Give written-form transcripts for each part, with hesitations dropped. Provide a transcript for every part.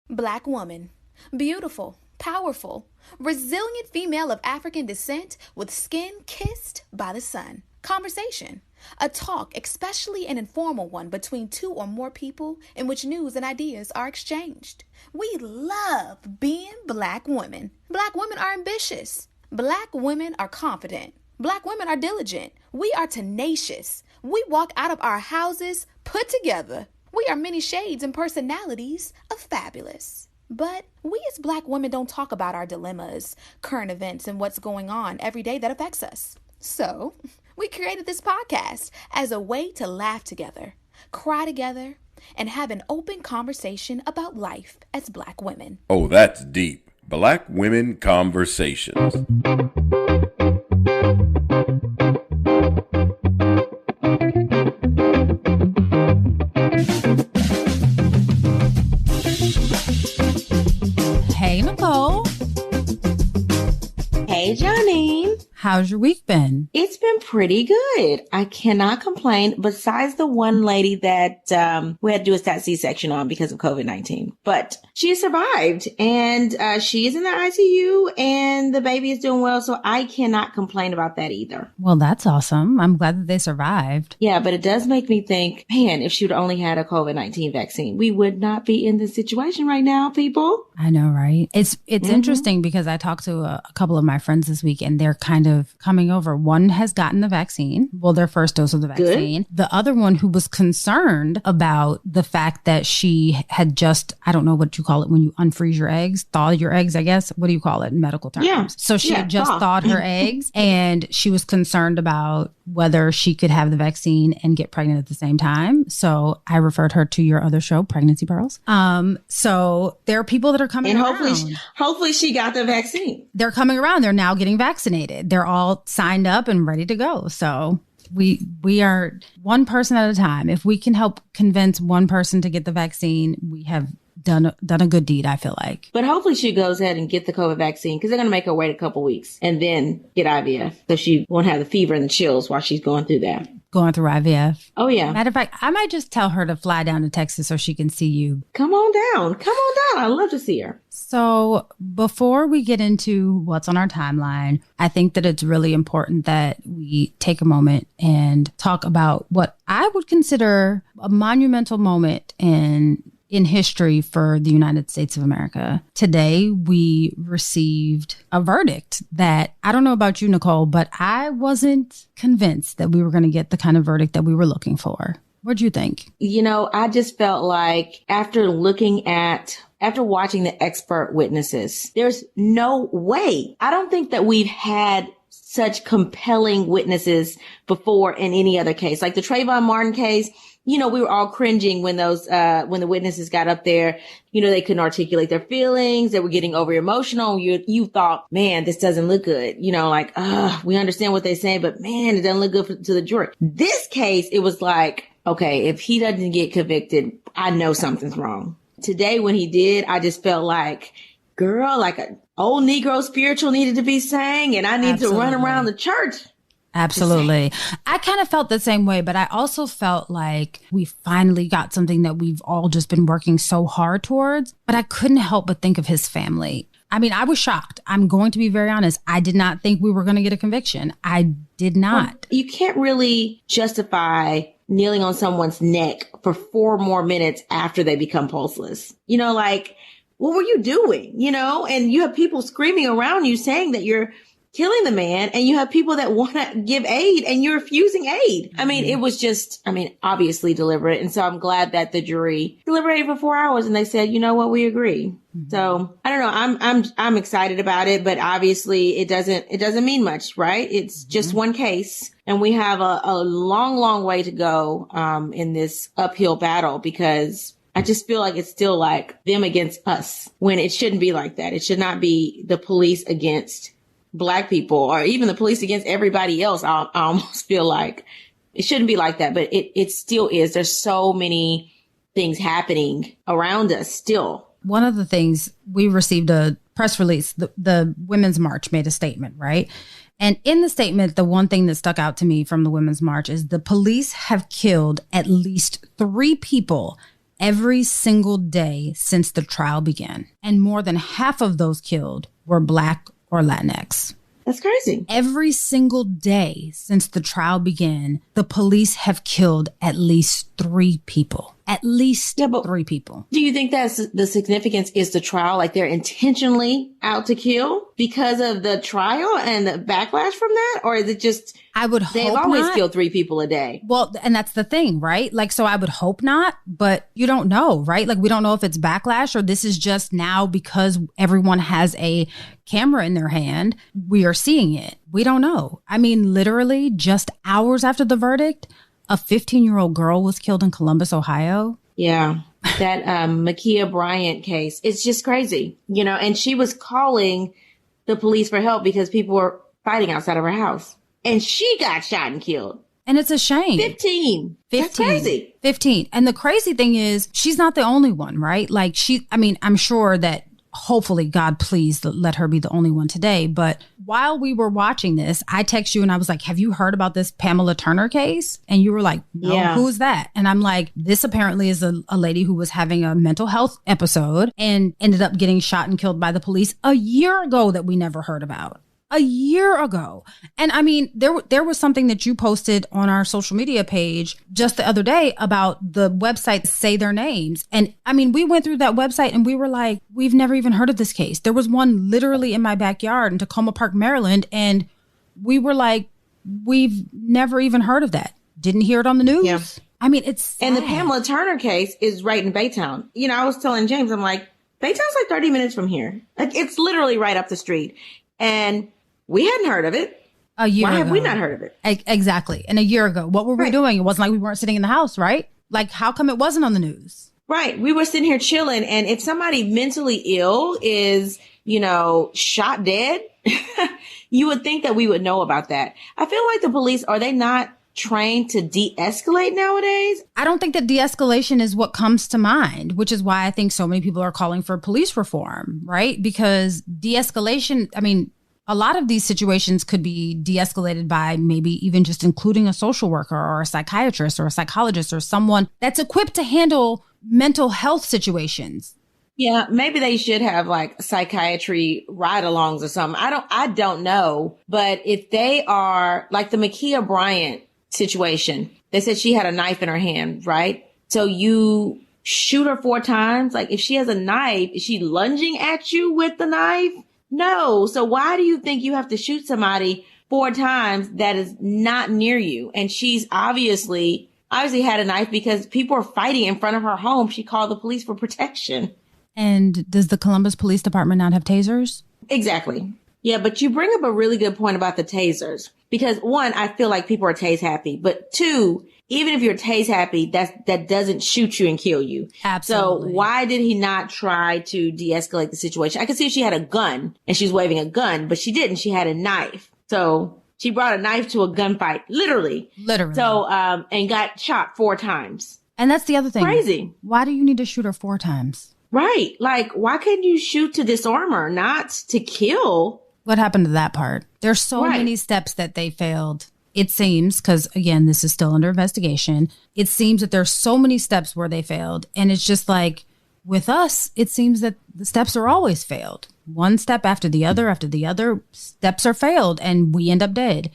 Black woman. Beautiful, powerful, resilient female of African descent with skin kissed by the sun. Conversation. A talk, especially an informal one between two or more people in which news and ideas are exchanged. We love being Black women. Black women are ambitious. Black women are confident. Black women are diligent. We are tenacious. We walk out of our houses put together. We are many shades and personalities of fabulous. But we as Black women don't talk about our dilemmas, current events, and what's going on every day that affects us. So, we created this podcast as a way to laugh together, cry together, and have an open conversation about life as Black women. Oh, that's deep. Black Women Conversations. Hey, Nicole. Hey, Janine. How's your week been? It's been pretty good. I cannot complain, besides the one lady that we had to do a stat C-section on because of COVID-19. But she survived, and she is in the ICU, and the baby is doing well, so I cannot complain about that either. Well, that's awesome. I'm glad that they survived. Yeah, but it does make me think, man, if she would only had a COVID-19 vaccine, we would not be in this situation right now, people. I know, right? It's interesting because I talked to a couple of my friends this week, and they're kind of coming over. One has gotten the vaccine, well, their first dose of the vaccine. Good. The other one who was concerned about the fact that she had just, I don't know what you call it when you unfreeze your eggs, thaw your eggs, I guess. What do you call it in medical terms? Yeah. So she had just thaw. thawed her eggs, and she was concerned about whether she could have the vaccine and get pregnant at the same time. So I referred her to your other show, Pregnancy Pearls. So there are people that are coming And around. hopefully she got the vaccine. They're coming around. They're now getting vaccinated. They're all signed up and ready to go. So we are one person at a time. If we can help convince one person to get the vaccine, we have done a good deed, I feel like. But hopefully she goes ahead and get the COVID vaccine, because they're going to make her wait a couple weeks and then get IVF, so she won't have the fever and the chills while she's going through that. Going through IVF. Oh, yeah. Matter of fact, I might just tell her to fly down to Texas so she can see you. Come on down. Come on down. I'd love to see her. So before we get into what's on our timeline, I think that it's really important that we take a moment and talk about what I would consider a monumental moment in history for the United States of America. Today, we received a verdict that, I don't know about you, Nicole, but I wasn't convinced that we were going to get the kind of verdict that we were looking for. What'd you think? You know, I just felt like after watching the expert witnesses, there's no way. I don't think that we've had such compelling witnesses before in any other case. Like the Trayvon Martin case, you know, we were all cringing when when the witnesses got up there, you know, they couldn't articulate their feelings. They were getting over emotional. You thought, man, this doesn't look good. You know, like, we understand what they're saying, but man, it doesn't look good to the jury. This case, it was like, okay, if he doesn't get convicted, I know something's wrong. Today, when he did, I just felt like, girl, like an old Negro spiritual needed to be sang, and I need to run around the church. Absolutely. I kind of felt the same way, but I also felt like we finally got something that we've all just been working so hard towards. But I couldn't help but think of his family. I mean, I was shocked. I'm going to be very honest. I did not think we were going to get a conviction. I did not. Well, you can't really justify kneeling on someone's neck for 4 more minutes after they become pulseless. You know, like, what were you doing? You know, and you have people screaming around you saying that you're killing the man, and you have people that want to give aid and you're refusing aid. I mean, it was just, obviously deliberate. And so I'm glad that the jury deliberated for 4 hours and they said, you know what, we agree. Mm-hmm. So I don't know. I'm excited about it, but obviously it doesn't mean much, right? It's just one case, and we have a long, long way to go, in this uphill battle, because I just feel like it's still like them against us, when it shouldn't be like that. It should not be the police against Black people, or even the police against everybody else. I almost feel like it shouldn't be like that, but it still is. There's so many things happening around us still. One of the things, we received a press release, the Women's March made a statement, right? And in the statement, the one thing that stuck out to me from the Women's March is the police have killed at least 3 people every single day since the trial began. And more than half of those killed were Black or Latinx. That's crazy. Every single day since the trial began, the police have killed at least 3 people. At least 3 people. Do you think that's the significance is the trial? Like they're intentionally out to kill because of the trial and the backlash from that? Or is it just, I would hope they've always not. killed 3 people a day? Well, and that's the thing, right? Like, so I would hope not, but you don't know, right? Like, we don't know if it's backlash or this is just now because everyone has a camera in their hand, we are seeing it. We don't know. I mean, literally just hours after the verdict, a 15-year-old girl was killed in Columbus, Ohio. Yeah. That Ma'Khia Bryant case. It's just crazy, you know, and she was calling the police for help because people were fighting outside of her house and she got shot and killed. And it's a shame. 15. That's crazy. 15. And the crazy thing is she's not the only one, right? Like I'm sure that hopefully, God, please let her be the only one today. But while we were watching this, I text you and I was like, have you heard about this Pamela Turner case? And you were like, no, Yeah. Who's that? And I'm like, this apparently is a lady who was having a mental health episode and ended up getting shot and killed by the police a year ago that we never heard about. A year ago. And I mean, there was something that you posted on our social media page just the other day about the website Say Their Names. And I mean, we went through that website and we were like, we've never even heard of this case. There was one literally in my backyard in Tacoma Park, Maryland. And we were like, we've never even heard of that. Didn't hear it on the news. Yeah. I mean, it's sad. And the Pamela Turner case is right in Baytown. You know, I was telling James, I'm like, Baytown's like 30 minutes from here. Like it's literally right up the street. And we hadn't heard of it. A year Why ago. have we not heard of it? Exactly. And a year ago, what were we Right. doing? It wasn't like we weren't sitting in the house, right? Like, how come it wasn't on the news? Right. We were sitting here chilling. And if somebody mentally ill is, you know, shot dead, you would think that we would know about that. I feel like the police, are they not trained to de-escalate nowadays? I don't think that de-escalation is what comes to mind, which is why I think so many people are calling for police reform, right? Because de-escalation, I mean, a lot of these situations could be de-escalated by maybe even just including a social worker or a psychiatrist or a psychologist or someone that's equipped to handle mental health situations. Yeah, maybe they should have like psychiatry ride-alongs or something. I don't know. But if they are like the Ma'Khia Bryant situation, they said she had a knife in her hand, right? So you shoot her 4 times. Like if she has a knife, is she lunging at you with the knife? No. So why do you think you have to shoot somebody 4 times that is not near you? And she's obviously had a knife because people are fighting in front of her home. She called the police for protection. And does the Columbus Police Department not have tasers? Exactly. Yeah, but you bring up a really good point about the tasers because 1, I feel like people are tase happy, but 2, even if you're tase happy, that doesn't shoot you and kill you. Absolutely. So why did he not try to de-escalate the situation? I could see if she had a gun and she's waving a gun, but she didn't. She had a knife. So she brought a knife to a gunfight, literally. So, and got shot 4 times. And that's the other thing. Crazy. Why do you need to shoot her 4 times? Right. Like, why couldn't you shoot to disarm her, not to kill? What happened to that part? There's so Right. many steps that they failed. It seems, because again, this is still under investigation. It seems that there's so many steps where they failed. And it's just like with us, it seems that the steps are always failed. One step after the other, steps are failed and we end up dead.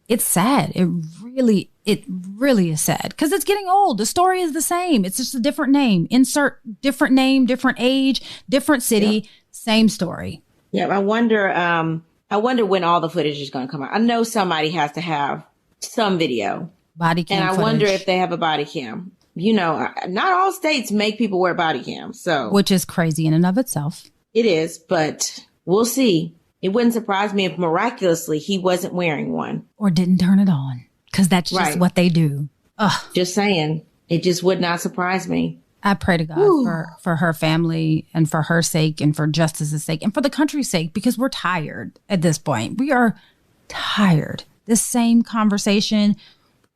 It's sad. It really is sad because it's getting old. The story is the same. It's just a different name. Insert different name, different age, different city, same story. Yeah. I wonder when all the footage is going to come out. I know somebody has to have some video. Body cam And I footage, wonder if they have a body cam. You know, not all states make people wear body cams. So which is crazy in and of itself. it is, but we'll see. It wouldn't surprise me if miraculously he wasn't wearing one. Or didn't turn it on because that's just Right. what they do. Ugh. Just saying. It just would not surprise me. I pray to God for her family and for her sake and for justice's sake and for the country's sake, because we're tired at this point. We are tired. This same conversation.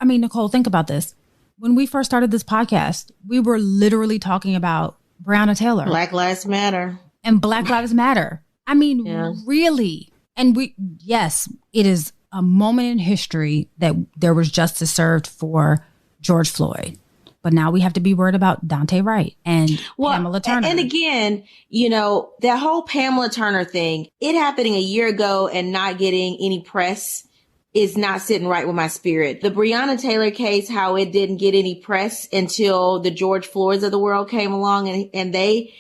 I mean, Nicole, think about this. When we first started this podcast, we were literally talking about Breonna Taylor Black Lives Matter. and Black Lives Matter. I mean, Yeah. really. And yes, it is a moment in history that there was justice served for George Floyd. But now we have to be worried about Dante Wright and Pamela Turner. And again, that whole Pamela Turner thing, it happening a year ago and not getting any press is not sitting right with my spirit. The Breonna Taylor case, how it didn't get any press until the George Floyds of the world came along and they,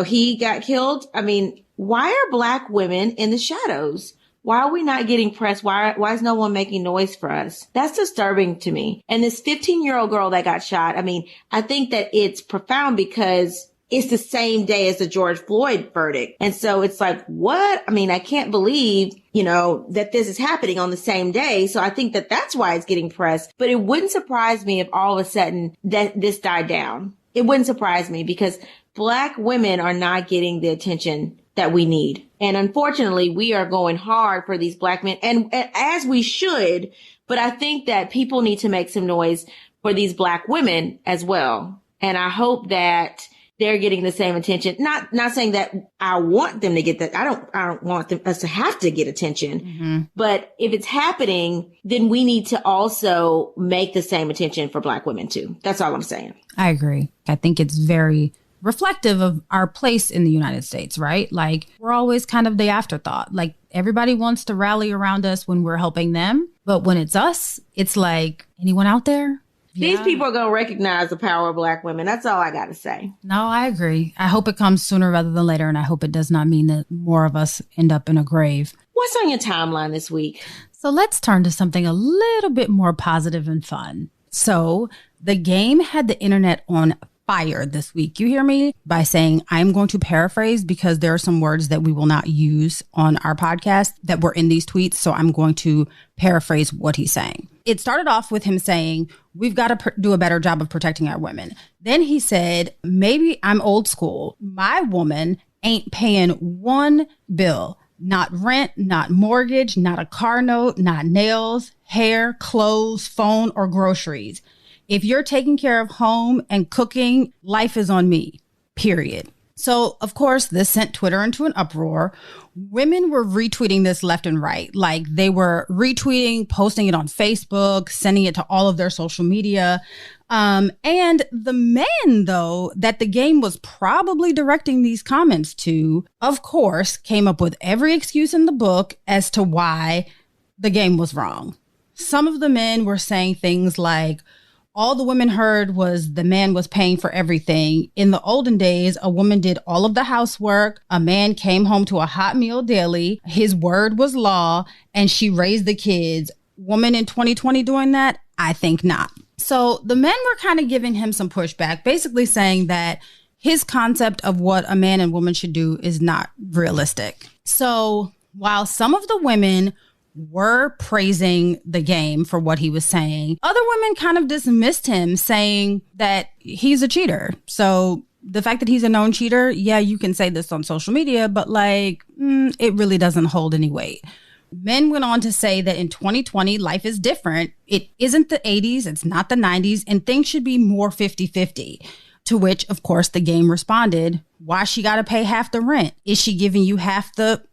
he got killed. I mean, why are Black women in the shadows? Why are we not getting press? Why is no one making noise for us? That's disturbing to me. And this 15-year-old girl that got shot, I mean, I think that it's profound because it's the same day as the George Floyd verdict. And so it's like, what? I mean, I can't believe, that this is happening on the same day. So I think that that's why it's getting pressed. But it wouldn't surprise me if all of a sudden that this died down. It wouldn't surprise me because Black women are not getting the attention that we need. And unfortunately, we are going hard for these Black men and as we should. But I think that people need to make some noise for these Black women as well. And I hope that they're getting the same attention. Not saying that I want them to get that. I don't want us to have to get attention. Mm-hmm. But if it's happening, then we need to also make the same attention for Black women too. That's all I'm saying. I agree. I think it's very reflective of our place in the United States, right? Like we're always kind of the afterthought. Like everybody wants to rally around us when we're helping them. But when it's us, it's like, anyone out there? These people are going to recognize the power of Black women. That's all I got to say. No, I agree. I hope it comes sooner rather than later. And I hope it does not mean that more of us end up in a grave. What's on your timeline this week? So let's turn to something a little bit more positive and fun. So the game had the internet on fire this week. You hear me? By saying I'm going to paraphrase because there are some words that we will not use on our podcast that were in these tweets. So I'm going to paraphrase what he's saying. It started off with him saying, we've got to do a better job of protecting our women. Then he said, maybe I'm old school. My woman ain't paying one bill. Not rent, not mortgage, not a car note, not nails, hair, clothes, phone, or groceries. If you're taking care of home and cooking, life is on me, period. So, of course, this sent Twitter into an uproar. Women were retweeting this left and right. Like they were retweeting, posting it on Facebook, sending it to all of their social media. And the men, though, that the game was probably directing these comments to, of course, came up with every excuse in the book as to why the game was wrong. Some of the men were saying things like, all the women heard was the man was paying for everything. In the olden days, a woman did all of the housework. A man came home to a hot meal daily. His word was law, and she raised the kids. Woman in 2020 doing that? I think not. So the men were kind of giving him some pushback, basically saying that his concept of what a man and woman should do is not realistic. So while some of the women were praising the game for what he was saying, other women kind of dismissed him, saying that he's a cheater. So the fact that he's a known cheater, yeah, you can say this on social media, but it really doesn't hold any weight. Men went on to say that in 2020, life is different. It isn't the 80s, it's not the 90s, and things should be more 50-50. To which, of course, the game responded, why she got to pay half the rent? Is she giving you half the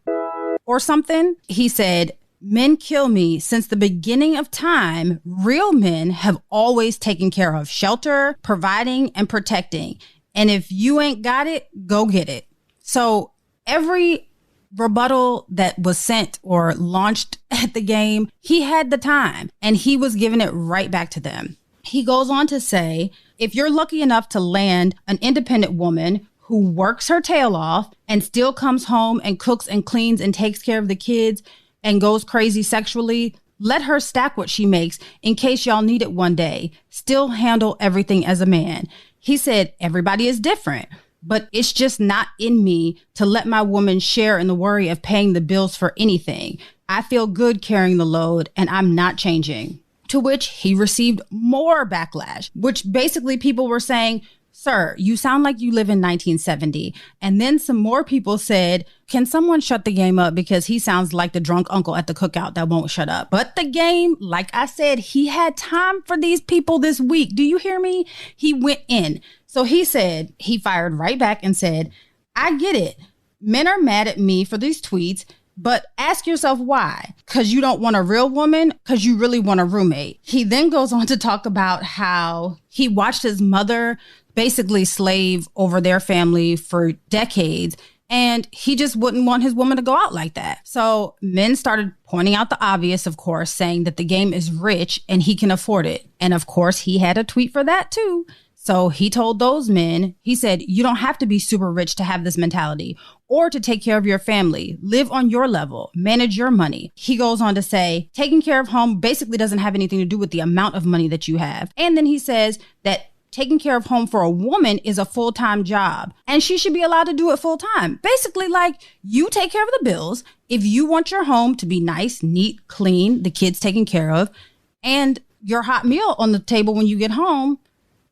or something? He said, men kill me. Since the beginning of time, real men have always taken care of shelter, providing, and protecting. And if you ain't got it, go get it. So every rebuttal that was sent or launched at the game, he had the time and he was giving it right back to them. He goes on to say, if you're lucky enough to land an independent woman who works her tail off and still comes home and cooks and cleans and takes care of the kids and goes crazy sexually, let her stack what she makes in case y'all need it one day. Still handle everything as a man. He said, everybody is different, but it's just not in me to let my woman share in the worry of paying the bills for anything. I feel good carrying the load and I'm not changing. To which he received more backlash, which basically people were saying, sir, you sound like you live in 1970. And then some more people said, can someone shut the game up because he sounds like the drunk uncle at the cookout that won't shut up. But the game, like I said, he had time for these people this week. Do you hear me? He went in. So he said, he fired right back and said, I get it. Men are mad at me for these tweets. But ask yourself why. Because you don't want a real woman, because you really want a roommate. He then goes on to talk about how he watched his mother basically slave over their family for decades. And he just wouldn't want his woman to go out like that. So men started pointing out the obvious, of course, saying that the game is rich and he can afford it. And of course, he had a tweet for that too. So he told those men, he said, you don't have to be super rich to have this mentality or to take care of your family. Live on your level, manage your money. He goes on to say, taking care of home basically doesn't have anything to do with the amount of money that you have. And then he says that taking care of home for a woman is a full-time job and she should be allowed to do it full-time. Basically, like, you take care of the bills. If you want your home to be nice, neat, clean, the kids taken care of, and your hot meal on the table when you get home,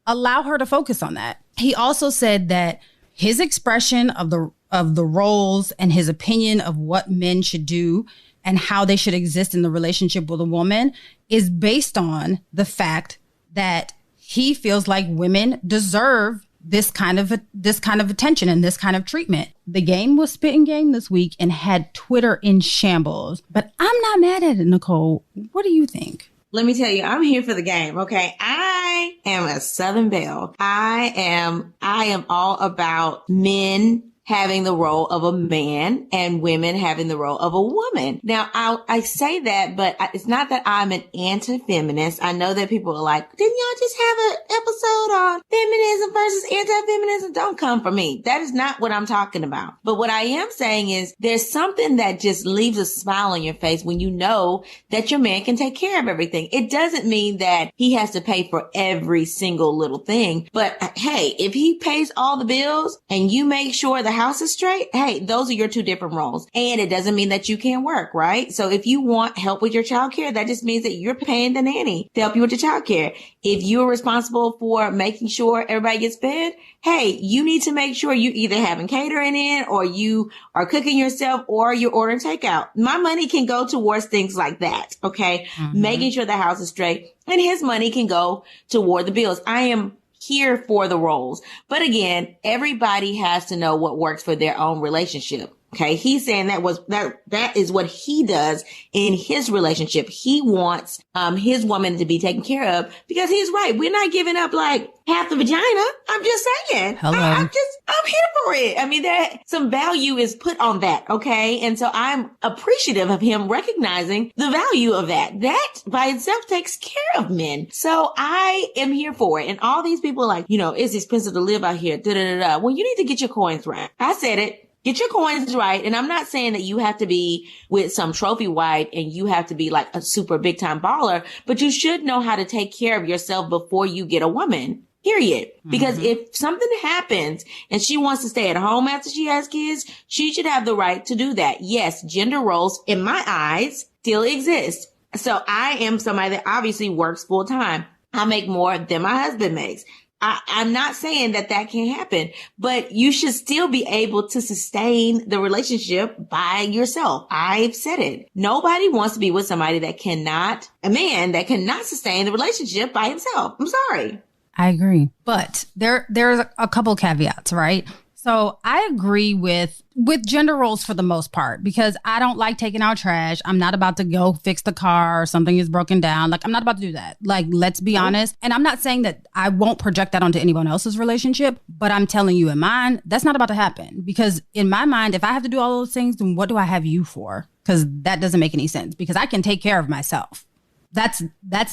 allow her to focus on that. He also said that his expression of the roles and his opinion of what men should do and how they should exist in the relationship with a woman is based on the fact that he feels like women deserve this kind of attention and this kind of treatment. The game was spitting game this week and had Twitter in shambles. But I'm not mad at it, Nicole. What do you think? Let me tell you, I'm here for the game. Okay. I am a Southern Belle. I am all about men having the role of a man and women having the role of a woman. Now, I say that, but it's not that I'm an anti-feminist. I know that people are like, didn't y'all just have an episode on feminism versus anti-feminism? Don't come for me. That is not what I'm talking about. But what I am saying is there's something that just leaves a smile on your face when you know that your man can take care of everything. It doesn't mean that he has to pay for every single little thing. But hey, if he pays all the bills and you make sure the house is straight, hey, those are your two different roles. And it doesn't mean that you can't work, right? So if you want help with your child care, that just means that you're paying the nanny to help you with the child care. If you're responsible for making sure everybody gets fed, hey, you need to make sure you either having catering in or you are cooking yourself or you're ordering takeout. My money can go towards things like that. Okay. Mm-hmm. Making sure the house is straight, and his money can go toward the bills. I am here for the roles. But again, everybody has to know what works for their own relationship. Okay. He's saying that is what he does in his relationship. He wants, his woman to be taken care of because he's right. We're not giving up like half the vagina. I'm just saying. Hello. I'm here for it. I mean, some value is put on that. Okay. And so I'm appreciative of him recognizing the value of that. That by itself takes care of men. So I am here for it. And all these people are like, it's expensive to live out here. Well, you need to get your coins right. I said it. Get your coins right. And I'm not saying that you have to be with some trophy wife and you have to be like a super big time baller, but you should know how to take care of yourself before you get a woman. Period. Because if something happens and she wants to stay at home after she has kids, she should have the right to do that. Yes, gender roles in my eyes still exist. So I am somebody that obviously works full time. I make more than my husband makes. I'm not saying that can't happen, but you should still be able to sustain the relationship by yourself. I've said it. Nobody wants to be with somebody a man that cannot sustain the relationship by himself. I'm sorry. I agree. But there's a couple caveats, right? So I agree with gender roles for the most part, because I don't like taking out trash. I'm not about to go fix the car or something is broken down. Like, I'm not about to do that. Like, let's be honest. And I'm not saying that I won't project that onto anyone else's relationship, but I'm telling you in mine, that's not about to happen. Because in my mind, if I have to do all those things, then what do I have you for? Because that doesn't make any sense, because I can take care of myself. That's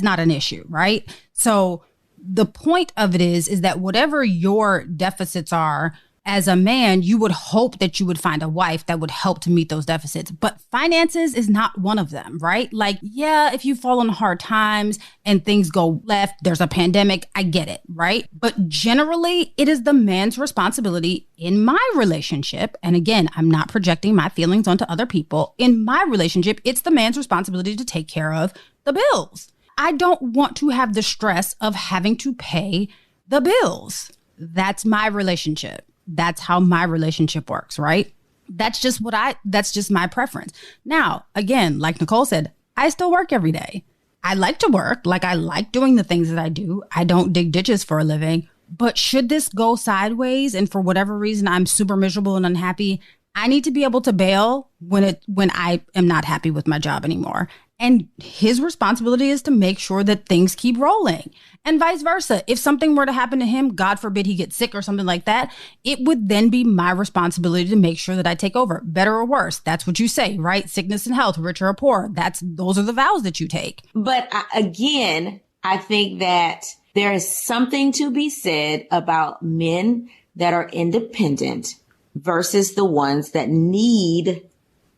not an issue, right? So the point of it is that whatever your deficits are, as a man, you would hope that you would find a wife that would help to meet those deficits. But finances is not one of them, right? Like, yeah, if you fall on hard times and things go left, there's a pandemic, I get it, right? But generally, it is the man's responsibility in my relationship. And again, I'm not projecting my feelings onto other people. In my relationship, it's the man's responsibility to take care of the bills. I don't want to have the stress of having to pay the bills. That's my relationship. That's how my relationship works, right? That's just my preference. Now, again, like Nicole said, I still work every day. I like to work. Like, I like doing the things that I do. I don't dig ditches for a living. But should this go sideways and for whatever reason I'm super miserable and unhappy, I need to be able to bail when I am not happy with my job anymore. And his responsibility is to make sure that things keep rolling, and vice versa. If something were to happen to him, God forbid he gets sick or something like that, it would then be my responsibility to make sure that I take over, better or worse. That's what you say, right? Sickness and health, rich or poor. Those are the vows that you take. But again, I think that there is something to be said about men that are independent versus the ones that need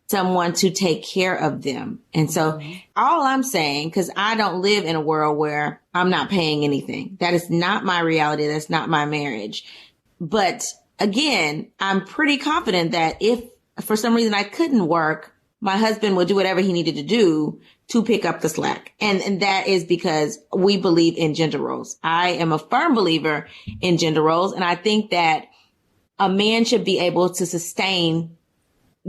someone to take care of them. And so all I'm saying, because I don't live in a world where I'm not paying anything. That is not my reality. That's not my marriage. But again, I'm pretty confident that if for some reason I couldn't work, my husband would do whatever he needed to do to pick up the slack. And that is because we believe in gender roles. I am a firm believer in gender roles. And I think that a man should be able to sustain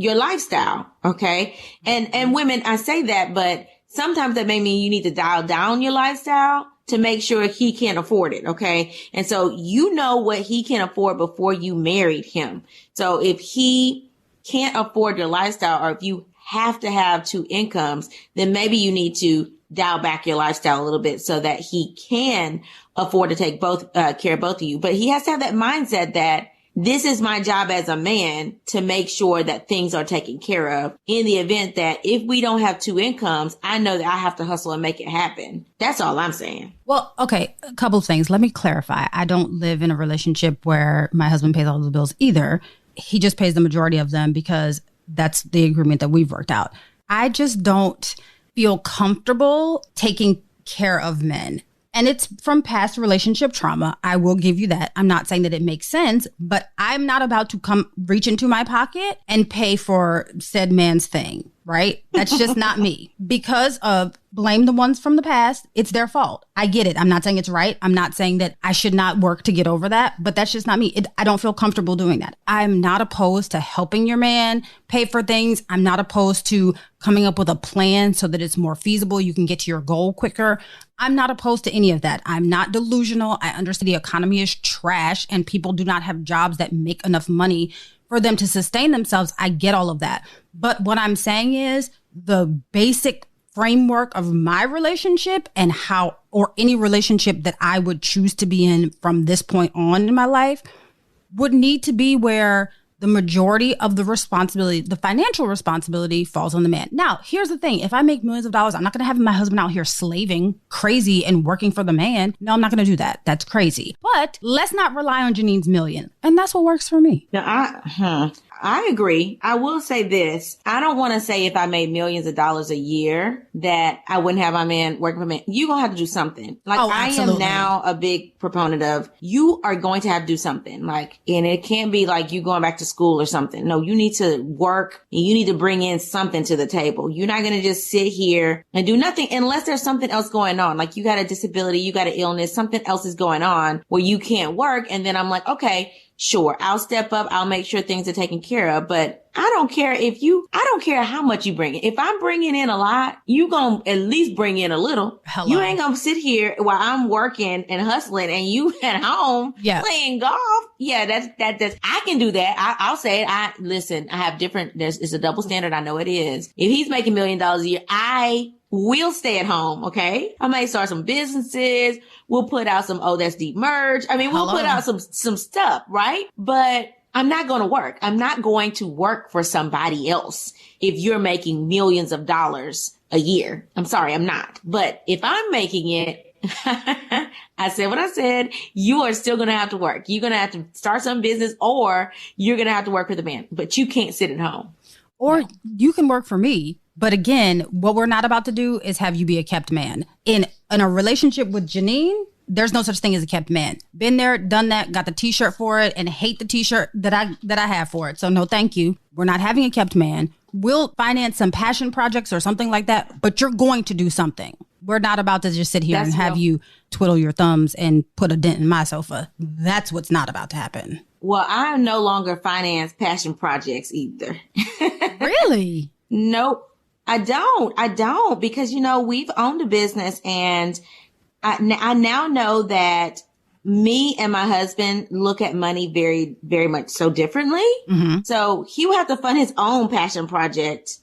your lifestyle. Okay. And women, I say that, but sometimes that may mean you need to dial down your lifestyle to make sure he can afford it. Okay. And so you know what he can afford before you married him. So if he can't afford your lifestyle, or if you have to have two incomes, then maybe you need to dial back your lifestyle a little bit so that he can afford to take care of both of you. But he has to have that mindset that this is my job as a man to make sure that things are taken care of in the event that if we don't have two incomes, I know that I have to hustle and make it happen. That's all I'm saying. Well, okay, a couple of things. Let me clarify. I don't live in a relationship where my husband pays all the bills either. He just pays the majority of them because that's the agreement that we've worked out. I just don't feel comfortable taking care of men. And it's from past relationship trauma. I will give you that. I'm not saying that it makes sense, but I'm not about to come reach into my pocket and pay for said man's thing, right? That's just not me. Because of blame the ones from the past, it's their fault. I get it. I'm not saying it's right. I'm not saying that I should not work to get over that, but that's just not me. I don't feel comfortable doing that. I'm not opposed to helping your man pay for things. I'm not opposed to coming up with a plan so that it's more feasible. You can get to your goal quicker. I'm not opposed to any of that. I'm not delusional. I understand the economy is trash and people do not have jobs that make enough money for them to sustain themselves. I get all of that. But what I'm saying is the basic framework of my relationship and how, or any relationship that I would choose to be in from this point on in my life, would need to be where the majority of the responsibility, the financial responsibility, falls on the man. Now, here's the thing. If I make millions of dollars, I'm not going to have my husband out here slaving crazy and working for the man. No, I'm not going to do that. That's crazy. But let's not rely on Janine's million. And that's what works for me. Now, I agree. I will say this. I don't want to say if I made millions of dollars a year that I wouldn't have my man working for me. You're going to have to do something. Like, I am now a big proponent of you are going to have to do something. Like, and it can't be like you going back to school or something. No, you need to work and you need to bring in something to the table. You're not going to just sit here and do nothing unless there's something else going on. Like you got a disability, you got an illness, something else is going on where you can't work. And then I'm like, okay, sure, I'll step up. I'll make sure things are taken care of. But I don't care I don't care how much you bring in. If I'm bringing in a lot, you gonna at least bring in a little. Hello. You ain't gonna sit here while I'm working and hustling and you at home playing golf. Yeah, that's, I can do that. I'll say it. Listen, I have it's a double standard. I know it is. If he's making $1 million a year, I will stay at home. Okay. I may start some businesses. We'll put out some, that's deep merch. I mean, we'll put out some stuff, right? But I'm not going to work. I'm not going to work for somebody else if you're making millions of dollars a year. I'm sorry, I'm not. But if I'm making it, I said what I said, you are still going to have to work. You're going to have to start some business or you're going to have to work for the man, but you can't sit at home. Or you can work for me. But again, what we're not about to do is have you be a kept man. In a relationship with Janine, there's no such thing as a kept man. Been there, done that, got the t-shirt for it, and hate the t-shirt that I have for it. So no, thank you. We're not having a kept man. We'll finance some passion projects or something like that, but you're going to do something. We're not about to just sit here and have you twiddle your thumbs and put a dent in my sofa. That's what's not about to happen. Well, I no longer finance passion projects either. Really? Nope. I don't because, we've owned a business and I now know that me and my husband look at money very, very much so differently. Mm-hmm. So he would have to fund his own passion project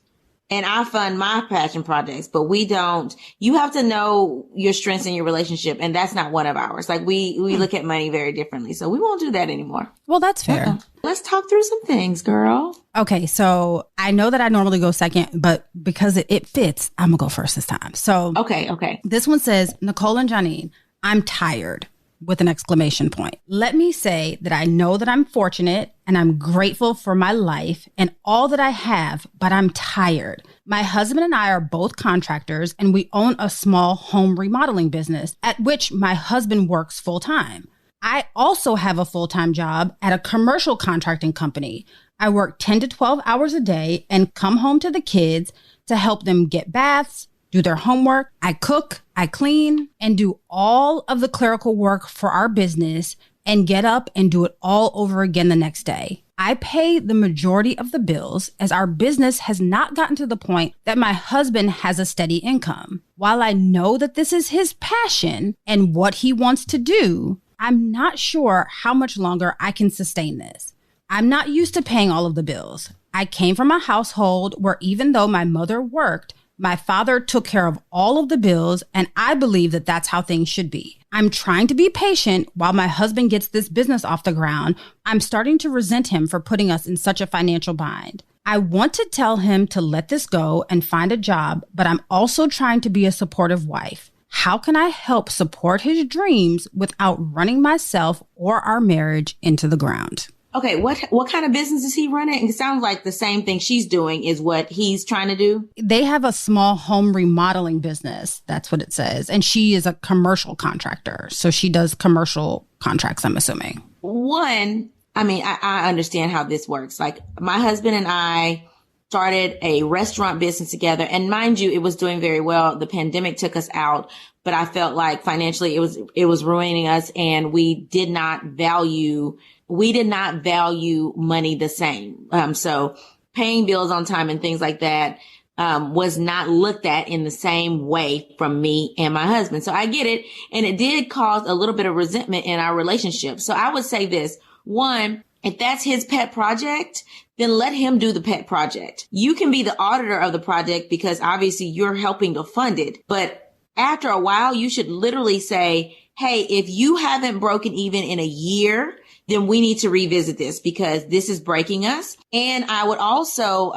and I fund my passion projects, but we don't. You have to know your strengths in your relationship, and that's not one of ours. Like we look at money very differently, so we won't do that anymore. Well, that's fair. Let's talk through some things, girl. Okay, so I know that I normally go second, but because it fits, I'm gonna go first this time. So Okay. This one says, Nicole and Janine, I'm tired, with an exclamation point. Let me say that I know that I'm fortunate and I'm grateful for my life and all that I have, but I'm tired. My husband and I are both contractors and we own a small home remodeling business at which my husband works full time. I also have a full-time job at a commercial contracting company. I work 10 to 12 hours a day and come home to the kids to help them get baths, do their homework. I cook, I clean, and do all of the clerical work for our business and get up and do it all over again the next day. I pay the majority of the bills as our business has not gotten to the point that my husband has a steady income. While I know that this is his passion and what he wants to do, I'm not sure how much longer I can sustain this. I'm not used to paying all of the bills. I came from a household where even though my mother worked, my father took care of all of the bills, and I believe that that's how things should be. I'm trying to be patient while my husband gets this business off the ground. I'm starting to resent him for putting us in such a financial bind. I want to tell him to let this go and find a job, but I'm also trying to be a supportive wife. How can I help support his dreams without running myself or our marriage into the ground? Okay, what kind of business is he running? It sounds like the same thing she's doing is what he's trying to do. They have a small home remodeling business. That's what it says. And she is a commercial contractor. So she does commercial contracts, I'm assuming. One, I understand how this works. Like my husband and I started a restaurant business together. And mind you, it was doing very well. The pandemic took us out, but I felt like financially it was ruining us, and we did not value money the same. So paying bills on time and things like that, was not looked at in the same way from me and my husband. So I get it. And it did cause a little bit of resentment in our relationship. So I would say this: one, if that's his pet project, then let him do the pet project. You can be the auditor of the project because obviously you're helping to fund it. But after a while, you should literally say, hey, if you haven't broken even in a year, then we need to revisit this because this is breaking us. And I would also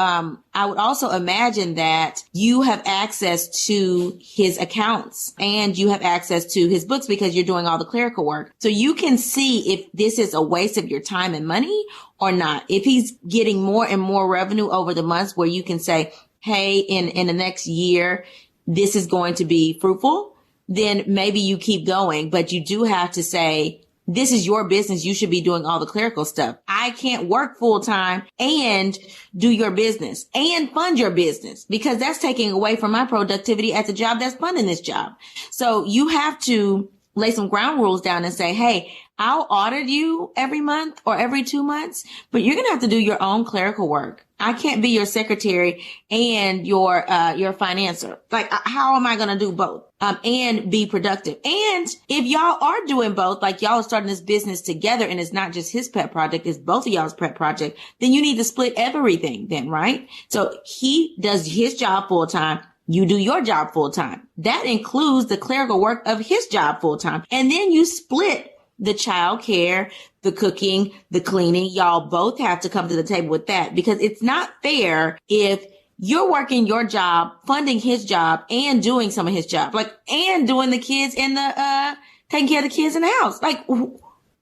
imagine that you have access to his accounts and you have access to his books because you're doing all the clerical work. So you can see if this is a waste of your time and money or not. If he's getting more and more revenue over the months where you can say, hey, in the next year, this is going to be fruitful, then maybe you keep going. But you do have to say, this is your business. You should be doing all the clerical stuff. I can't work full time and do your business and fund your business because that's taking away from my productivity at the job that's funding this job. So you have to lay some ground rules down and say, hey, I'll audit you every month or every 2 months, but you're going to have to do your own clerical work. I can't be your secretary and your financer. Like, how am I going to do both? And be productive. And if y'all are doing both, like y'all are starting this business together and it's not just his pet project, it's both of y'all's pet project, then you need to split everything then, right? So he does his job full time. You do your job full time. That includes the clerical work of his job full time. And then you split the child care, the cooking, the cleaning. Y'all both have to come to the table with that because it's not fair if you're working your job, funding his job and doing some of his job, like, and doing the kids in the, taking care of the kids in the house. Like,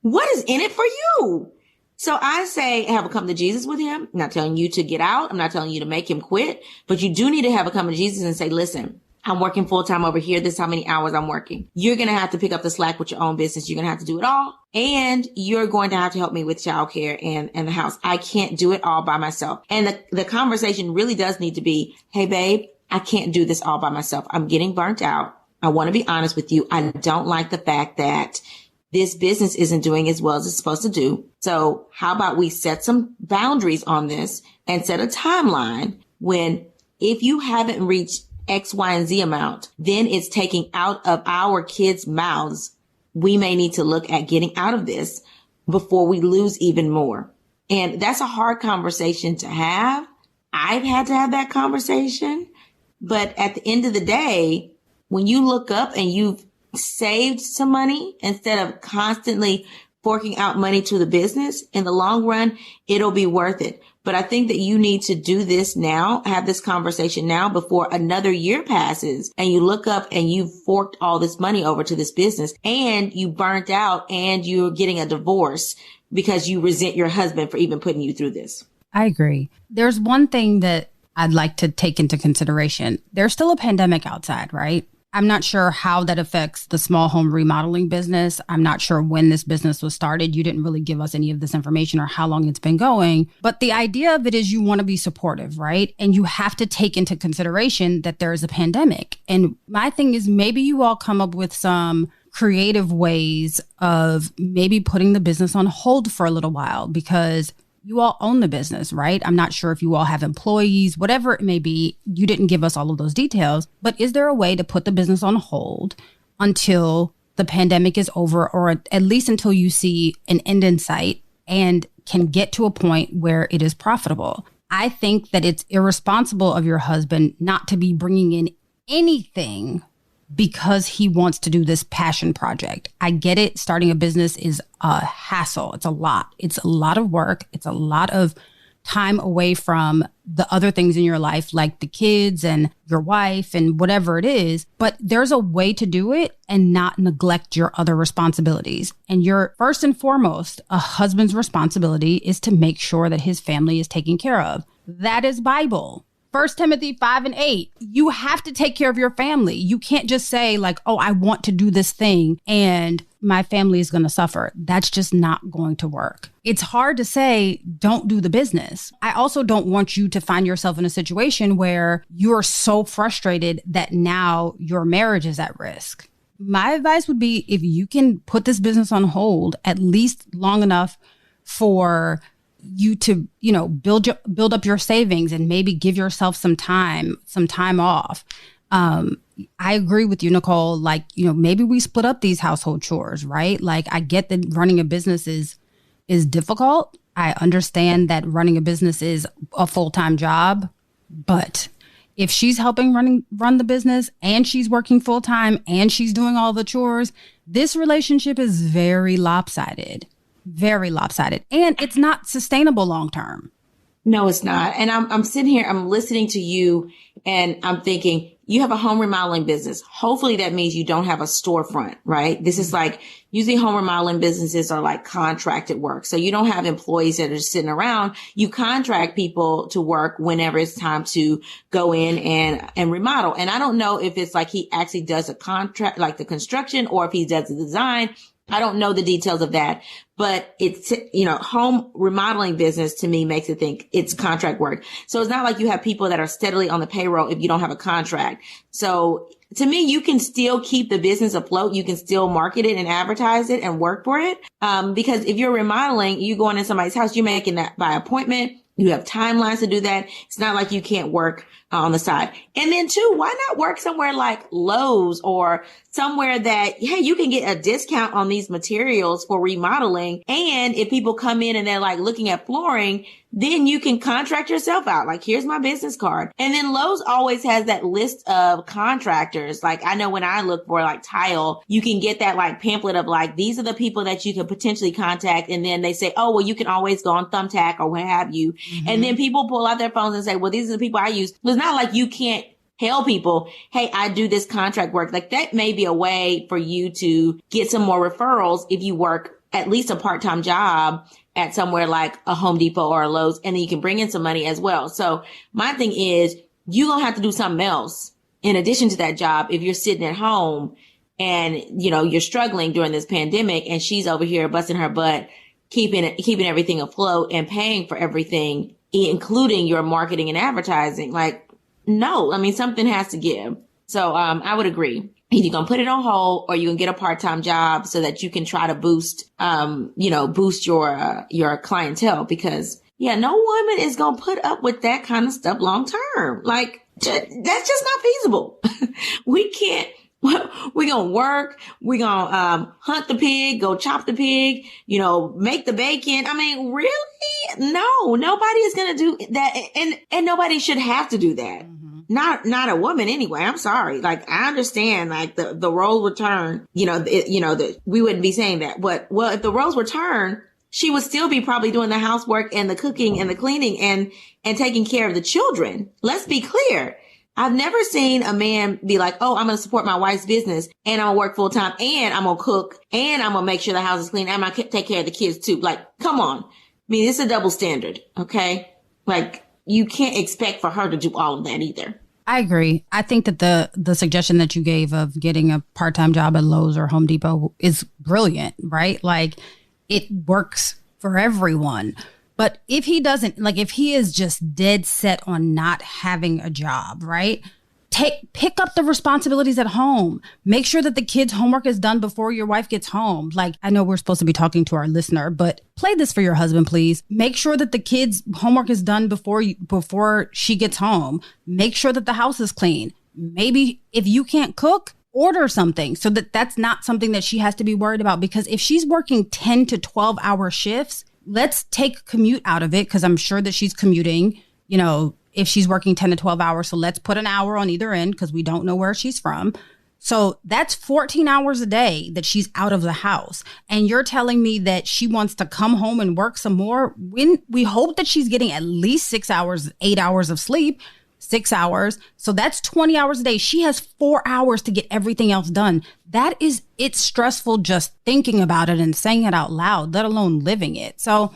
what is in it for you? So I say have a come to Jesus with him. I'm not telling you to get out. I'm not telling you to make him quit, but you do need to have a come to Jesus and say, listen, I'm working full time over here. This is how many hours I'm working. You're going to have to pick up the slack with your own business. You're going to have to do it all. And you're going to have to help me with childcare and the house. I can't do it all by myself. And the conversation really does need to be, hey, babe, I can't do this all by myself. I'm getting burnt out. I want to be honest with you. I don't like the fact that this business isn't doing as well as it's supposed to do. So how about we set some boundaries on this and set a timeline when if you haven't reached X, Y, and Z amount, then it's taking out of our kids' mouths we may need to look at getting out of this before we lose even more. And that's a hard conversation to have. I've had to have that conversation. But at the end of the day, when you look up and you've saved some money instead of constantly forking out money to the business, in the long run, it'll be worth it. But I think that you need to do this now, have this conversation now before another year passes and you look up and you've forked all this money over to this business and you burnt out and you're getting a divorce because you resent your husband for even putting you through this. I agree. There's one thing that I'd like to take into consideration. There's still a pandemic outside, right? I'm not sure how that affects the small home remodeling business. I'm not sure when this business was started. You didn't really give us any of this information or how long it's been going. But the idea of it is you want to be supportive, right? And you have to take into consideration that there is a pandemic. And my thing is maybe you all come up with some creative ways of maybe putting the business on hold for a little while because you all own the business, right? I'm not sure if you all have employees, whatever it may be. You didn't give us all of those details, but is there a way to put the business on hold until the pandemic is over, or at least until you see an end in sight and can get to a point where it is profitable? I think that it's irresponsible of your husband not to be bringing in anything because he wants to do this passion project. I get it. Starting a business is a hassle. It's a lot. It's a lot of work. It's a lot of time away from the other things in your life, like the kids and your wife and whatever it is. But there's a way to do it and not neglect your other responsibilities. And your first and foremost, a husband's responsibility is to make sure that his family is taken care of. That is Bible. 1 Timothy 5:8, you have to take care of your family. You can't just say like, oh, I want to do this thing and my family is going to suffer. That's just not going to work. It's hard to say, don't do the business. I also don't want you to find yourself in a situation where you're so frustrated that now your marriage is at risk. My advice would be if you can put this business on hold at least long enough for you to, build up your savings and maybe give yourself some time off. I agree with you, Nicole. Like, maybe we split up these household chores, right? Like, I get that running a business is difficult. I understand that running a business is a full-time job, but if she's helping run the business and she's working full-time and she's doing all the chores, this relationship is very lopsided. Very lopsided. And it's not sustainable long term. No, it's not. And I'm sitting here, I'm listening to you and I'm thinking, you have a home remodeling business. Hopefully that means you don't have a storefront, right? This is like, usually home remodeling businesses are like contracted work. So you don't have employees that are just sitting around. You contract people to work whenever it's time to go in and remodel. And I don't know if it's like he actually does a contract, like the construction, or if he does the design. I don't know the details of that, but it's, home remodeling business to me makes it think it's contract work. So it's not like you have people that are steadily on the payroll if you don't have a contract. So to me, you can still keep the business afloat. You can still market it and advertise it and work for it. Because if you're remodeling, you go into somebody's house, you're making that by appointment. You have timelines to do that. It's not like you can't work on the side. And then too, why not work somewhere like Lowe's or somewhere that, hey, you can get a discount on these materials for remodeling. And if people come in and they're like looking at flooring, then you can contract yourself out. Like, here's my business card. And then Lowe's always has that list of contractors. Like, I know when I look for like tile, you can get that like pamphlet of like, these are the people that you could potentially contact. And then they say, oh, well, you can always go on Thumbtack or what have you. Mm-hmm. And then people pull out their phones and say, well, these are the people I use. It's not like you can't tell people, hey, I do this contract work. Like, that may be a way for you to get some more referrals if you work at least a part-time job at somewhere like a Home Depot or a Lowe's, and then you can bring in some money as well. So my thing is, you're going to have to do something else in addition to that job if you're sitting at home and, you're struggling during this pandemic, and she's over here busting her butt, keeping everything afloat and paying for everything, including your marketing and advertising. Like, no, I mean, something has to give. So, I would agree. Either you're going to put it on hold or you can get a part-time job so that you can try to boost your clientele, because no woman is going to put up with that kind of stuff long term. Like, that's just not feasible. We We're going to work. We're going to hunt the pig, go chop the pig, make the bacon. I mean, really? No, nobody is going to do that. And nobody should have to do that. Mm-hmm. Not a woman anyway. I'm sorry. Like, I understand like the role return, we wouldn't be saying that. But well, if the roles were turned, she would still be probably doing the housework and the cooking and the cleaning and taking care of the children. Let's be clear. I've never seen a man be like, oh, I'm going to support my wife's business and I'm going to work full time and I'm going to cook and I'm going to make sure the house is clean and I'm going to take care of the kids too. Like, come on. I mean, it's a double standard. Okay. Like, you can't expect for her to do all of that either. I agree. I think that the suggestion that you gave of getting a part-time job at Lowe's or Home Depot is brilliant, right? Like, it works for everyone. But if he doesn't, like if he is just dead set on not having a job, right? Pick up the responsibilities at home. Make sure that the kids' homework is done before your wife gets home. Like, I know we're supposed to be talking to our listener, but play this for your husband, please. Make sure that the kids' homework is done before she gets home. Make sure that the house is clean. Maybe if you can't cook, order something so that that's not something that she has to be worried about. Because if she's working 10 to 12 hour shifts, let's take commute out of it because I'm sure that she's commuting, if she's working 10 to 12 hours. So let's put an hour on either end because we don't know where she's from. So that's 14 hours a day that she's out of the house. And you're telling me that she wants to come home and work some more when we hope that she's getting at least 6 hours, 8 hours of sleep, 6 hours. So that's 20 hours a day. She has 4 hours to get everything else done. It's stressful just thinking about it and saying it out loud, let alone living it. So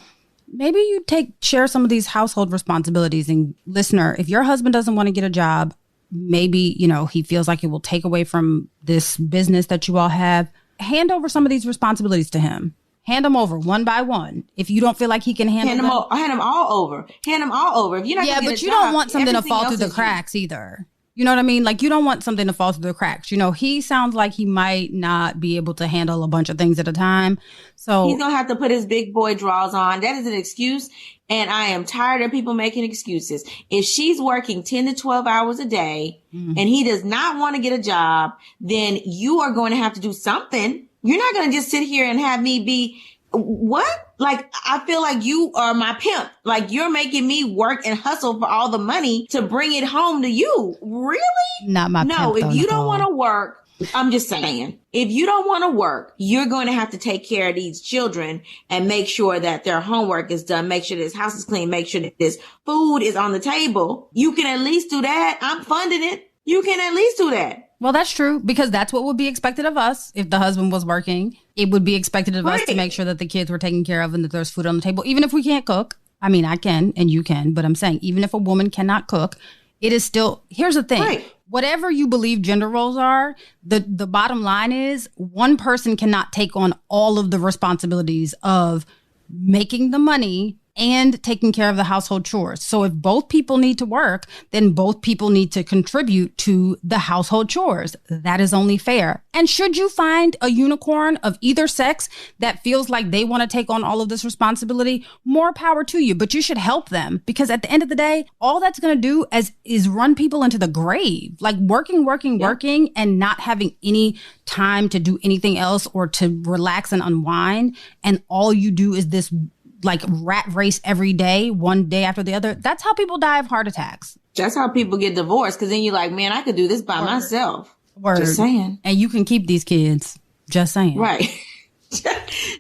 maybe you share some of these household responsibilities. And listener, if your husband doesn't want to get a job, maybe, he feels like it will take away from this business that you all have, hand over some of these responsibilities to him. Hand them over one by one. If you don't feel like he can handle them. Hand them all over. Hand them all over. If you're not yeah, but you don't want something to fall through the cracks either. You know what I mean? Like, you don't want something to fall through the cracks. He sounds like he might not be able to handle a bunch of things at a time. So he's going to have to put his big boy drawers on. That is an excuse. And I am tired of people making excuses. If she's working 10 to 12 hours a day and he does not want to get a job, then you are going to have to do something. You're not going to just sit here and have me be what? Like, I feel like you are my pimp. Like, you're making me work and hustle for all the money to bring it home to you. Really? Not my pimp. No, if you don't want to work, I'm just saying, if you don't want to work, you're going to have to take care of these children and make sure that their homework is done. Make sure this house is clean. Make sure that this food is on the table. You can at least do that. I'm funding it. You can at least do that. Well, that's true, because that's what would be expected of us if the husband was working. It would be expected of us to make sure that the kids were taken care of and that there's food on the table, even if we can't cook. I mean, I can and you can, but I'm saying even if a woman cannot cook, it is still, here's the thing. Right. Whatever you believe gender roles are, the bottom line is one person cannot take on all of the responsibilities of making the money and taking care of the household chores. So if both people need to work, then both people need to contribute to the household chores. That is only fair. And should you find a unicorn of either sex that feels like they want to take on all of this responsibility, more power to you. But you should help them, because at the end of the day, all that's going to do is run people into the grave. Like working, and not having any time to do anything else or to relax and unwind. And all you do is this like rat race every day, one day after the other. That's how people die of heart attacks. That's how people get divorced. Because then you're like, man, I could do this by myself. Just saying. And you can keep these kids. Just saying. Right.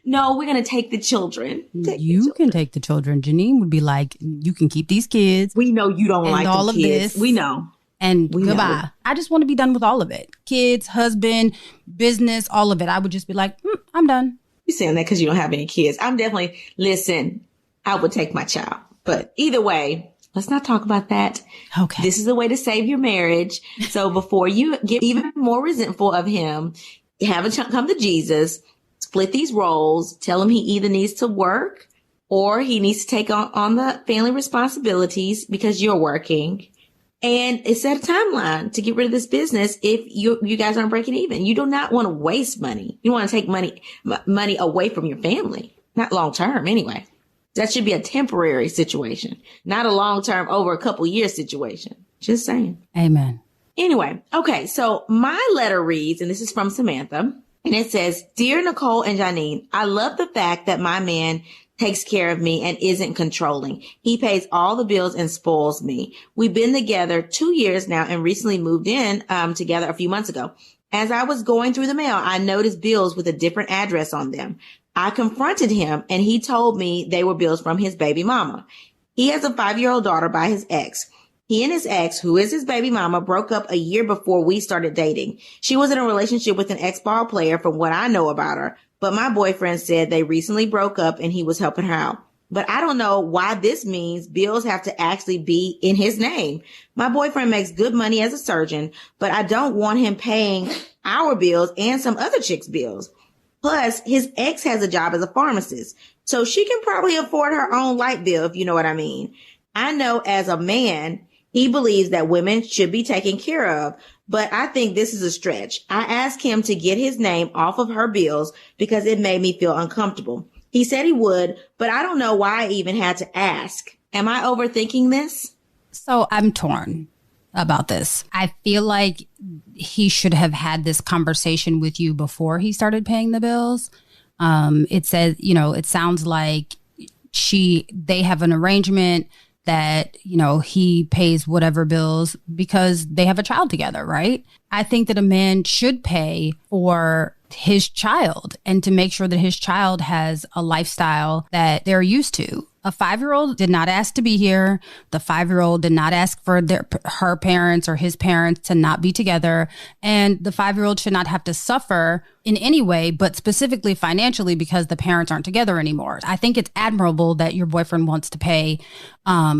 No, we're going to take the children. You can take the children. Janine would be like, you can keep these kids. We know you don't like all the of kids. this. We know. And goodbye. I just want to be done with all of it. Kids, husband, business, all of it. I would just be like, I'm done. You're saying that because you don't have any kids. Listen, I would take my child. But either way, let's not talk about that. Okay. This is a way to save your marriage. So before you get even more resentful of him, have a come to Jesus, split these roles, tell him he either needs to work or he needs to take on the family responsibilities because you're working. And set a timeline to get rid of this business if you guys aren't breaking even. You do not want to waste money. You want to take money away from your family. Not long term, anyway. That should be a temporary situation, not a long term over a couple years situation. Just saying. Amen. Anyway, okay, so my letter reads, and this is from Samantha, and it says, Dear Nicole and Janine, I love the fact that my man takes care of me and isn't controlling. He pays all the bills and spoils me. We've been together 2 years now and recently moved in together a few months ago. As I was going through the mail, I noticed bills with a different address on them. I confronted him and he told me they were bills from his baby mama. He has a 5-year-old daughter by his ex. He and his ex, who is his baby mama, broke up a year before we started dating. She was in a relationship with an ex-ball player from what I know about her, but my boyfriend said they recently broke up and he was helping her out. But I don't know why this means bills have to actually be in his name. My boyfriend makes good money as a surgeon, but I don't want him paying our bills and some other chick's bills. Plus, his ex has a job as a pharmacist, so she can probably afford her own light bill, if you know what I mean. I know as a man, he believes that women should be taken care of, but I think this is a stretch. I asked him to get his name off of her bills because it made me feel uncomfortable. He said he would, but I don't know why I even had to ask. Am I overthinking this? So I'm torn about this. I feel like he should have had this conversation with you before he started paying the bills. It says, it sounds like they have an arrangement that, he pays whatever bills because they have a child together, right? I think that a man should pay for his child and to make sure that his child has a lifestyle that they're used to. A 5-year-old did not ask to be here. The 5-year-old did not ask for her parents or his parents to not be together. And the 5-year-old should not have to suffer in any way, but specifically financially because the parents aren't together anymore. I think it's admirable that your boyfriend wants to pay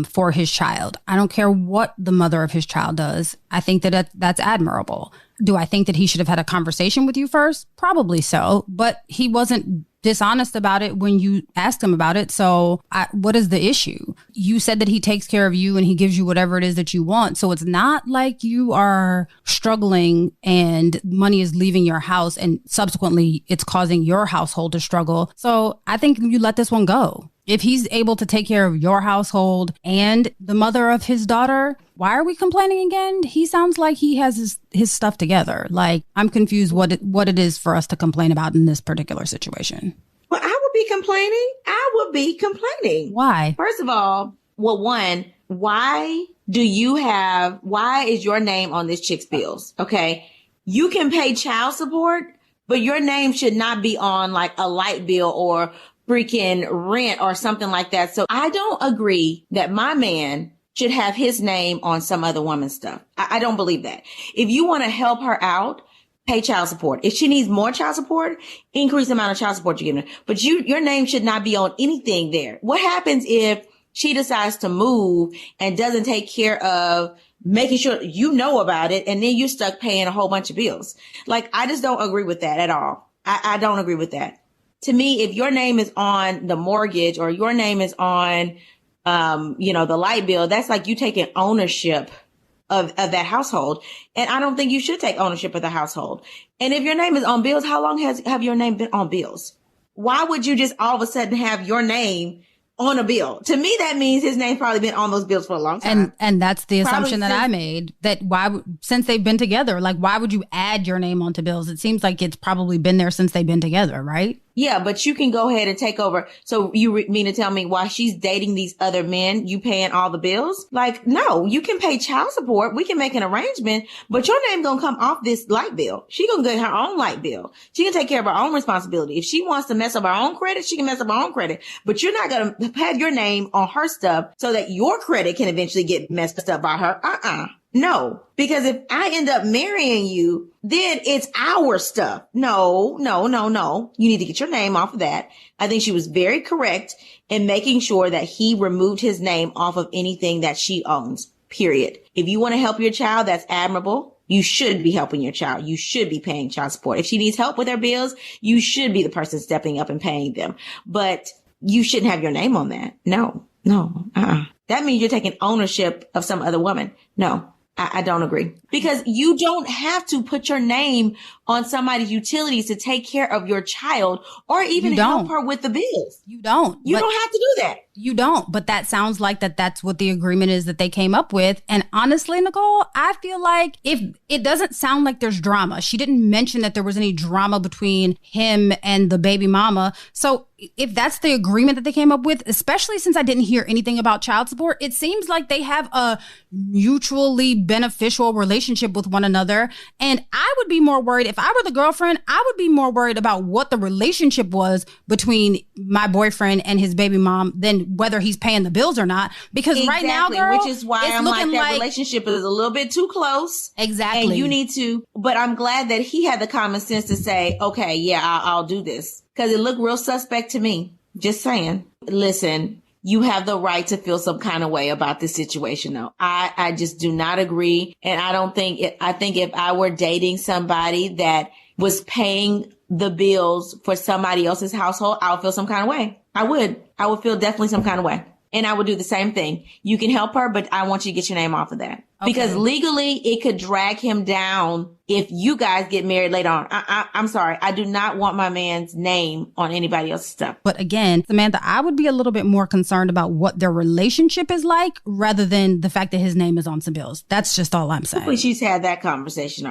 for his child. I don't care what the mother of his child does. I think that that's admirable. Do I think that he should have had a conversation with you first? Probably so, but he wasn't dishonest about it when you asked him about it. So what is the issue? You said that he takes care of you and he gives you whatever it is that you want. So it's not like you are struggling and money is leaving your house and subsequently it's causing your household to struggle. So I think you let this one go. If he's able to take care of your household and the mother of his daughter, why are we complaining again? He sounds like he has his stuff together. Like, I'm confused what it is for us to complain about in this particular situation. Well, I would be complaining. Why? First of all, one, why is your name on this chick's bills? Okay. You can pay child support, but your name should not be on like a light bill or freaking rent or something like that. So I don't agree that my man should have his name on some other woman's stuff. I don't believe that. If you want to help her out, pay child support. If she needs more child support, increase the amount of child support you're giving her. But your name should not be on anything there. What happens if she decides to move and doesn't take care of making sure you know about it and then you're stuck paying a whole bunch of bills? Like, I just don't agree with that at all. I don't agree with that. To me, if your name is on the mortgage or your name is on, the light bill, that's like you taking ownership of that household. And I don't think you should take ownership of the household. And if your name is on bills, how long have your name been on bills? Why would you just all of a sudden have your name on a bill? To me, that means his name's probably been on those bills for a long time. And that's the assumption that I made, that since they've been together, like, why would you add your name onto bills? It seems like it's probably been there since they've been together, right? Yeah, but you can go ahead and take over. So you mean to tell me while she's dating these other men, you paying all the bills? Like, no, you can pay child support. We can make an arrangement, but your name gonna come off this light bill. She gonna get her own light bill. She can take care of her own responsibility. If she wants to mess up her own credit, she can mess up her own credit, but you're not gonna have your name on her stuff so that your credit can eventually get messed up by her. No, because if I end up marrying you, then it's our stuff. No. You need to get your name off of that. I think she was very correct in making sure that he removed his name off of anything that she owns, period. If you want to help your child, that's admirable. You should be helping your child. You should be paying child support. If she needs help with her bills, you should be the person stepping up and paying them. But you shouldn't have your name on that. No. That means you're taking ownership of some other woman. No. I don't agree, because you don't have to put your name on somebody's utilities to take care of your child or even help her with the bills. You don't. You don't have to do that. You don't. But that sounds like that's what the agreement is that they came up with. And honestly, Nicole, I feel like if it doesn't sound like there's drama. She didn't mention that there was any drama between him and the baby mama. So if that's the agreement that they came up with, especially since I didn't hear anything about child support, it seems like they have a mutually beneficial relationship with one another. And I would be more worried if I were the girlfriend. I would be more worried about what the relationship was between my boyfriend and his baby mom than whether he's paying the bills or not. Because right now, girl, which is why I'm like that relationship is a little bit too close. Exactly. And you need to, but I'm glad that he had the common sense to say, okay, yeah, I'll do this. Because it looked real suspect to me. Just saying. Listen, you have the right to feel some kind of way about this situation, though. I just do not agree. And I don't think I think if I were dating somebody that was paying the bills for somebody else's household, I would feel some kind of way. I would feel definitely some kind of way. And I would do the same thing. You can help her, but I want you to get your name off of that. Okay. Because legally, it could drag him down if you guys get married later on. I'm sorry. I do not want my man's name on anybody else's stuff. But again, Samantha, I would be a little bit more concerned about what their relationship is like rather than the fact that his name is on some bills. That's just all I'm saying. Hopefully she's had that conversation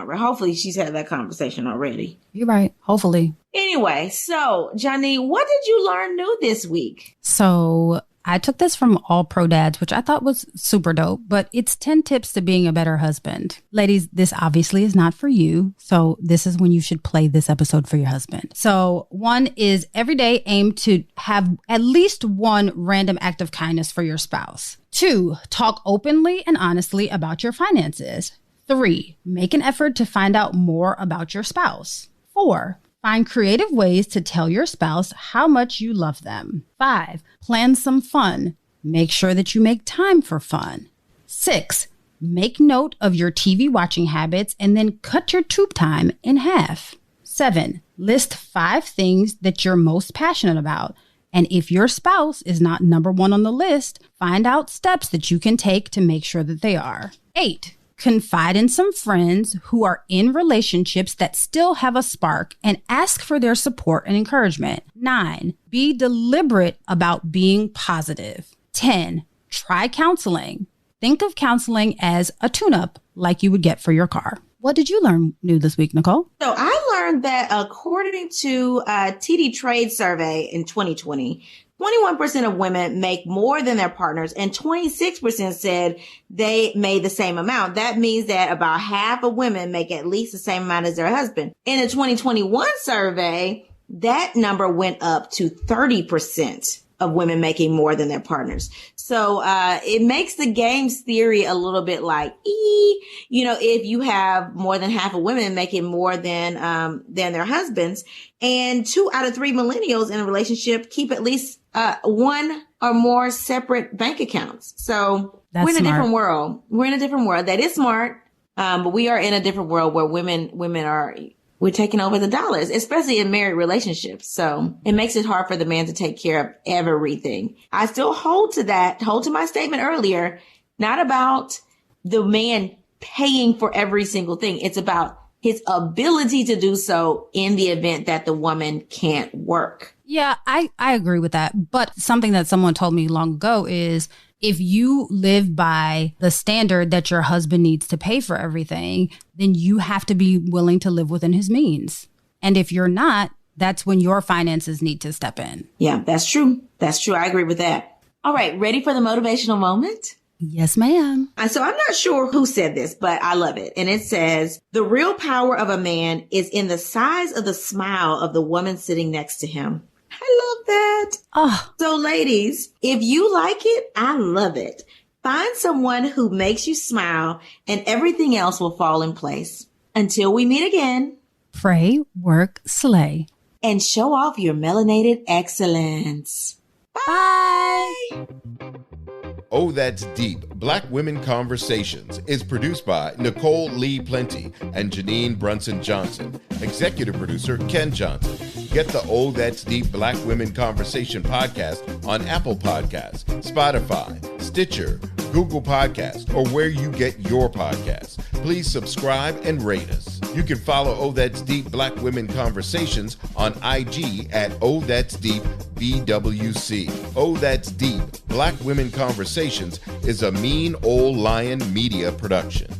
already. You're right. Hopefully. Anyway, so Johnny, what did you learn new this week? So I took this from All Pro Dads, which I thought was super dope, but it's 10 tips to being a better husband. Ladies, this obviously is not for you. So this is when you should play this episode for your husband. So one is every day aim to have at least one random act of kindness for your spouse. 2, talk openly and honestly about your finances. 3, make an effort to find out more about your spouse. 4, find creative ways to tell your spouse how much you love them. 5, plan some fun. Make sure that you make time for fun. 6, make note of your TV watching habits and then cut your tube time in half. 7, list 5 things that you're most passionate about. And if your spouse is not number 1 on the list, find out steps that you can take to make sure that they are. 8, confide in some friends who are in relationships that still have a spark and ask for their support and encouragement. 9, be deliberate about being positive. 10, try counseling. Think of counseling as a tune-up like you would get for your car. What did you learn new this week, Nicole? So I learned that according to a TD Trade survey in 2020, 21% of women make more than their partners and 26% said they made the same amount. That means that about half of women make at least the same amount as their husband. In the 2021 survey, that number went up to 30% of women making more than their partners. So it makes the games theory a little bit like, if you have more than half of women making more than their husbands, and 2 out of 3 millennials in a relationship keep at least 1 or more separate bank accounts. So we're in a different world. We're in a different world. That is smart. But we are in a different world where women we're taking over the dollars, especially in married relationships. So it makes it hard for the man to take care of everything. I still hold to my statement earlier, not about the man paying for every single thing. It's about his ability to do so in the event that the woman can't work. Yeah, I agree with that. But something that someone told me long ago is if you live by the standard that your husband needs to pay for everything, then you have to be willing to live within his means. And if you're not, that's when your finances need to step in. Yeah, that's true. That's true. I agree with that. All right. Ready for the motivational moment? Yes, ma'am. So I'm not sure who said this, but I love it. And it says, the real power of a man is in the size of the smile of the woman sitting next to him. I love that. Oh. So ladies, if you like it, I love it. Find someone who makes you smile and everything else will fall in place. Until we meet again. Pray, work, slay. And show off your melanated excellence. Bye. Oh, That's Deep, Black Women Conversations is produced by Nicole Lee Plenty and Janine Brunson Johnson. Executive producer, Ken Johnson. Get the Oh, That's Deep, Black Women Conversation podcast on Apple Podcasts, Spotify, Stitcher, Google Podcast, or where you get your podcasts. Please subscribe and rate us. You can follow Oh That's Deep Black Women Conversations on IG at Oh That's Deep BWC. Oh That's Deep Black Women Conversations is a Mean Old Lion Media production.